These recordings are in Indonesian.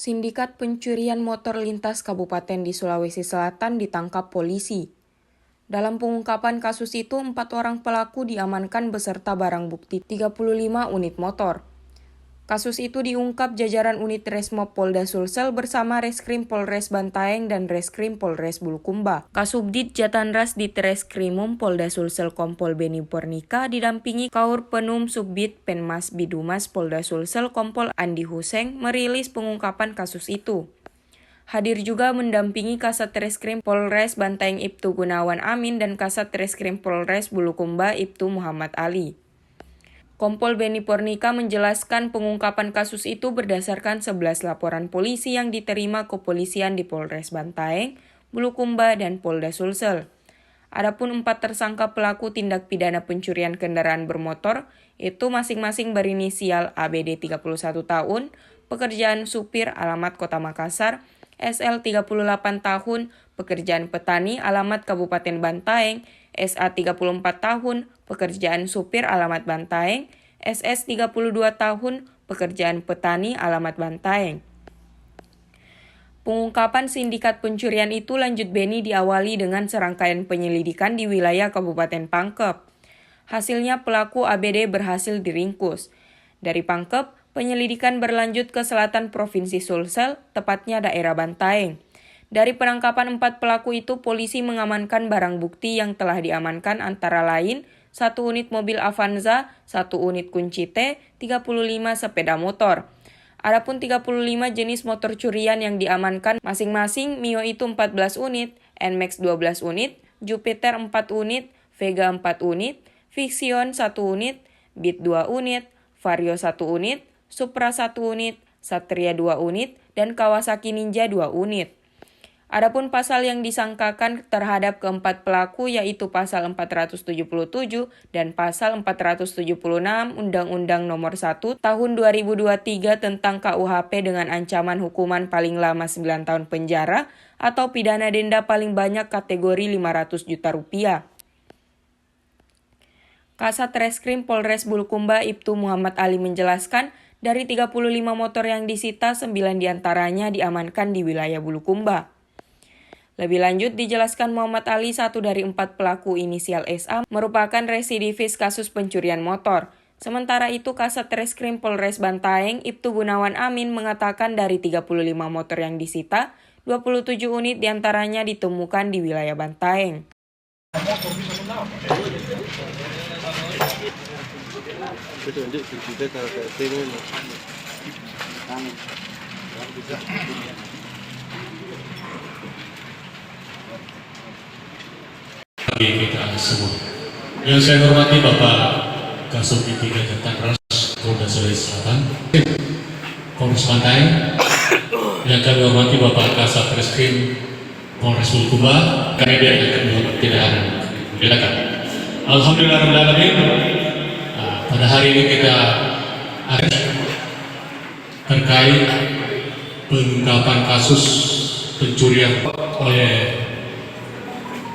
Sindikat pencurian motor lintas kabupaten di Sulawesi Selatan ditangkap polisi. Dalam pengungkapan kasus itu, 4 orang pelaku diamankan beserta barang bukti 35 unit motor. Kasus itu diungkap jajaran unit Resmob Polda Sulsel bersama Reskrim Polres Bantaeng dan Reskrim Polres Bulukumba. Kasubdit Jatanras di Treskrimum Polda Sulsel Kompol Beni Pornika didampingi Kaur Penum Subbit Penmas Bidumas Polda Sulsel Kompol Andi Huseng merilis pengungkapan kasus itu. Hadir juga mendampingi Kasat Reskrim Polres Bantaeng Ibtu Gunawan Amin dan Kasat Reskrim Polres Bulukumba Ibtu Muhammad Ali. Kompol Beni Pornika menjelaskan pengungkapan kasus itu berdasarkan 11 laporan polisi yang diterima kepolisian di Polres Bantaeng, Bulukumba, dan Polda Sulsel. Adapun 4 tersangka pelaku tindak pidana pencurian kendaraan bermotor itu masing-masing berinisial ABD 31 tahun, pekerjaan supir alamat Kota Makassar, SL 38 tahun, pekerjaan petani alamat Kabupaten Bantaeng, SA 34 tahun, pekerjaan supir alamat Bantaeng, SS 32 tahun, pekerjaan petani alamat Bantaeng. Pengungkapan sindikat pencurian itu lanjut Beni diawali dengan serangkaian penyelidikan di wilayah Kabupaten Pangkep. Hasilnya pelaku ABD berhasil diringkus. Dari Pangkep, penyelidikan berlanjut ke selatan Provinsi Sulsel, tepatnya daerah Bantaeng. Dari penangkapan 4 pelaku itu, polisi mengamankan barang bukti yang telah diamankan antara lain 1 unit mobil Avanza, 1 unit kunci T, 35 sepeda motor. Adapun 35 jenis motor curian yang diamankan masing-masing Mio itu 14 unit, NMAX 12 unit, Jupiter 4 unit, Vega 4 unit, Vixion 1 unit, Beat 2 unit, Vario 1 unit, Supra 1 unit, Satria 2 unit, dan Kawasaki Ninja 2 unit. Adapun pasal yang disangkakan terhadap keempat pelaku yaitu pasal 477 dan pasal 476 Undang-Undang Nomor 1 Tahun 2023 tentang KUHP dengan ancaman hukuman paling lama 9 tahun penjara atau pidana denda paling banyak kategori 500 juta rupiah. Kasat Reskrim Polres Bulukumba Ibtu Muhammad Ali menjelaskan, dari 35 motor yang disita, 9 diantaranya diamankan di wilayah Bulukumba. Lebih lanjut dijelaskan Muhammad Ali, 1 dari 4 pelaku inisial SA merupakan residivis kasus pencurian motor. Sementara itu Kasat Reskrim Polres Bantaeng Ibtu Gunawan Amin mengatakan dari 35 motor yang disita, 27 unit diantaranya ditemukan di wilayah Bantaeng. Kita semua. Yang saya hormati Bapak Kasubdit Jatanras Polda Sulawesi Selatan, Polres Bantaeng. Yang kami hormati Bapak Kasat Reskrim Polres Bulukumba, kami tidak ada. Silakan. Alhamdulillahirrahmanirrahim. Pada hari ini kita akan terkait pengungkapan kasus pencurian oleh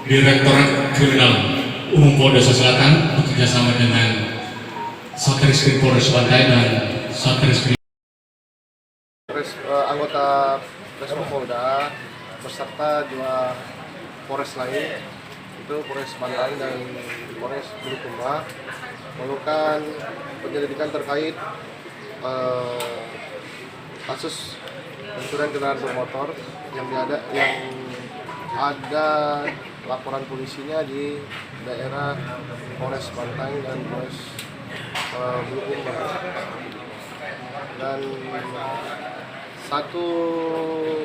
Direktorat Kriminal Umum Polda Selatan bekerjasama dengan Satreskrim Polres Bantaeng dan Satreskrim anggota Resmob Polda beserta 2 Polres lain, itu Polres Bantaeng dan Polres Bulukumba, melakukan penyelidikan terkait kasus pencurian kendaraan bermotor yang ada laporan polisinya di daerah Polres Bantaeng dan Polres Bulukumba, dan 1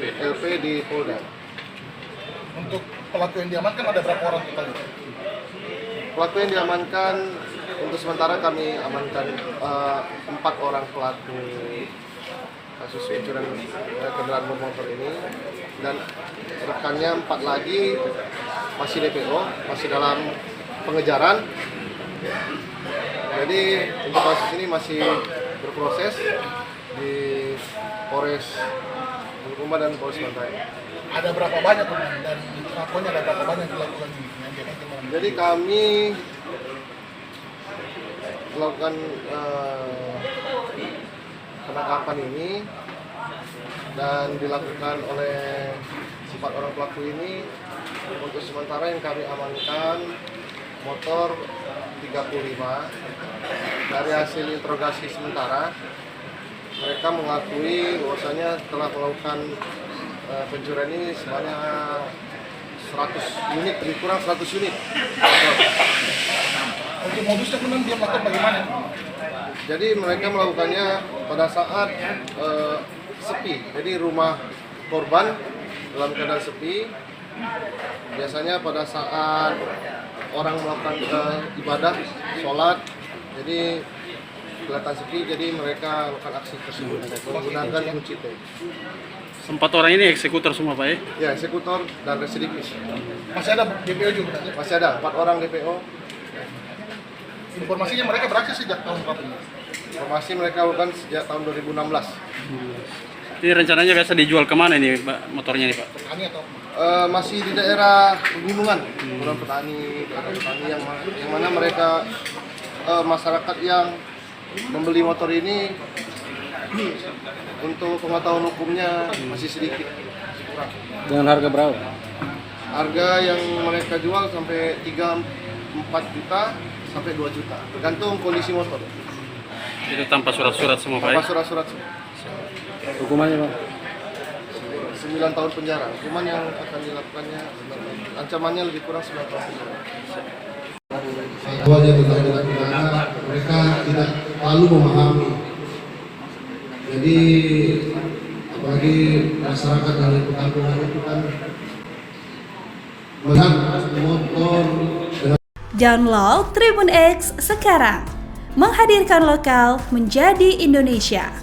LP di Polda. Untuk pelaku yang diamankan ada berapa orang total? Pelaku yang diamankan untuk sementara kami amankan 4 orang pelaku kasus pencurian kendaraan bermotor ini, dan rekannya 4 lagi masih DPO, masih dalam pengejaran. Jadi untuk kasus ini masih berproses di Polres Bulukumba dan Polres Bantaeng. Ada berapa banyak dan laporannya ada berapa banyak dilakukan? Jadi kami melakukan penangkapan ini dan dilakukan oleh 4 orang pelaku ini. Untuk sementara yang kami amankan motor 35. Dari hasil interogasi sementara mereka mengakui bahwasanya telah melakukan pencurian ini sebanyak 100 unit, lebih kurang 100 unit. Untuk modusnya kemudian dia melakukan bagaimana? Jadi mereka melakukannya pada saat sepi. Jadi rumah korban dalam keadaan sepi. Biasanya pada saat orang melakukan ibadah, sholat, jadi kelihatan sepi, jadi mereka melakukan aksi tersebut menggunakan kunci T. 4 orang ini eksekutor semua Pak ya? Ya, eksekutor dan residivis. Masih ada DPO juga? Masih ada 4 orang DPO. Informasinya mereka beraksi sejak tahun berapa? Informasi mereka lakukan sejak tahun 2016. Ini rencananya biasa dijual kemana nih Pak, motornya nih Pak? Petani atau? Masih di daerah pegunungan, daerah petani yang mana mereka masyarakat yang membeli motor ini untuk pengetahuan hukumnya masih sedikit, kurang. Dengan harga berapa? Harga yang mereka jual sampai 3-4 juta sampai 2 juta, tergantung kondisi motor. Itu tanpa surat-surat semua Pak ya? Tanpa surat-surat semua. Hukumannya Pak? 9 tahun penjara. Hukuman yang akan dilakukannya, ancamannya lebih kurang 9 tahun penjara. Awalnya tentang tindak pidana, mereka tidak terlalu memahami. Jadi apalagi masyarakat yang di perkampungan itu kan melihat motor dengan Download Tribun X sekarang, menghadirkan lokal menjadi Indonesia.